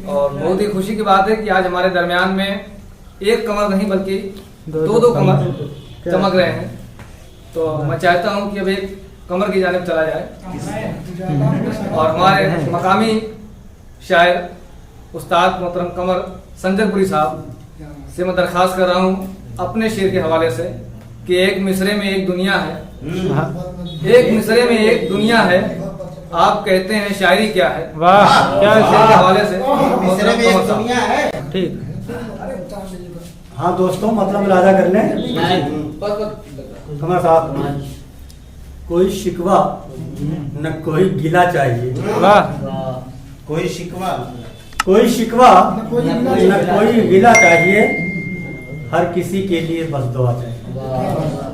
और बहुत ही खुशी की बात है कि आज हमारे दरमियान में एक कमर नहीं बल्कि दो कमर चमक रहे हैं। तो मैं चाहता हूं कि अब एक कमर की जानिब चला जाए और हमारे मकामी शायर उस्ताद मोहतरम कमर संजरपुरी साहब से मैं दरख्वास्त कर रहा हूं अपने शेर के हवाले से कि एक मिसरे में एक दुनिया है, एक मिसरे में एक दुनिया है, आप कहते हैं शायरी क्या है। वाह, क्या शेर के हवाले से मिसरे में एक दुनिया है। ठीक। हाँ दोस्तों, मतलब इरादा कर लें। कमर साहब, कोई शिकवा न कोई गिला चाहिए। वाह, कोई शिकवा न कोई गिला चाहिए, हर किसी के लिए बस दुआ चाहिए।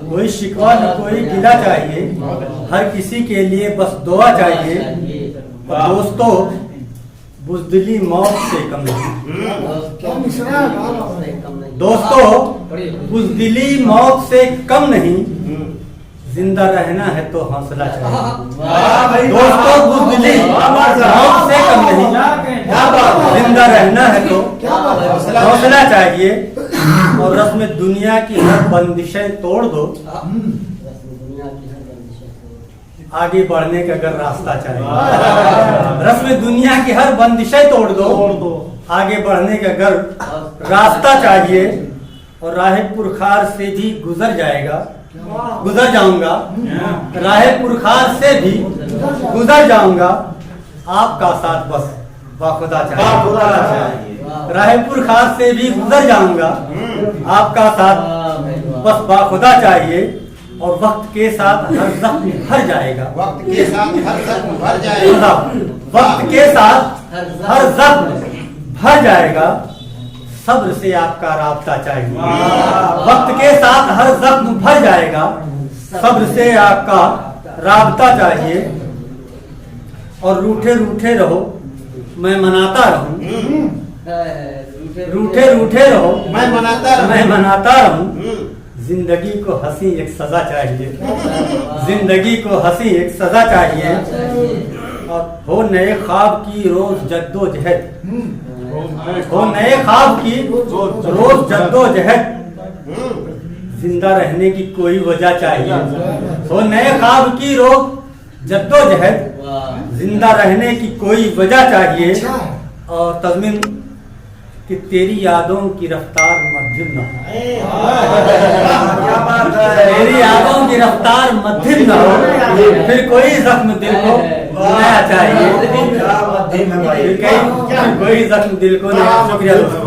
कोई शिकवा न कोई गिला चाहिए, हर किसी के लिए बस दुआ चाहिए। और दोस्तों, बुज़दिली मौत से कम नहीं। दोस्तों, बुज़दिली मौत से कम नहीं, जिंदा रहना है तो हौसला चाहिए। दोस्तों, बुज़दिली मौत से कम नहीं, जिंदा रहना है तो हौसला चाहिए। और रस्म दुनिया की हर बंदिशें तोड़ दो, आगे बढ़ने का अगर रास्ता चाहिए। रस्म दुनिया की हर बंदिशें तोड़ दो, आगे बढ़ने का अगर रास्ता चाहिए। और राह पुरखार से भी गुजर जाऊंगा, राह पुरखार से भी गुजर जाऊंगा, आपका साथ बस बाखुदा चाहिए। राह पुरखार से भी गुजर जाऊंगा, आपका साथ बस बाखुदा चाहिए। और वक्त के साथ हर जख्म भर जाएगा, वक्त के साथ हर जख्म भर जाएगा, वक्त के साथ हर जख्म भर जाएगा, सब्र से आपका राब्ता चाहिए। वक्त के साथ हर जख्म भर जाएगा, सब्र से आपका राब्ता चाहिए। और रूठे रूठे रहो, मैं मनाता रहूं। रूठे रूठे रहो, मैं मनाता रहूं। जिंदगी को हंसी एक सजा चाहिए, जिंदगी को हंसी एक सजा चाहिए। और हो नए ख्वाब की रोज जद्दोजहद, हो नए ख्वाब की रोज जद्दोजहद, जिंदा रहने की कोई वजह चाहिए। हो नए ख्वाब की रोज जद्दोजहद, जिंदा रहने की कोई वजह चाहिए। और तज़मीन कि तेरी यादों की रफ्तार मध्यम न हो, तेरी यादों की रफ्तार मध्यम न हो, फिर कोई जख्म दिल को नया चाहिए। कोई जख्म दिल को नया। शुक्रिया दोस्तों।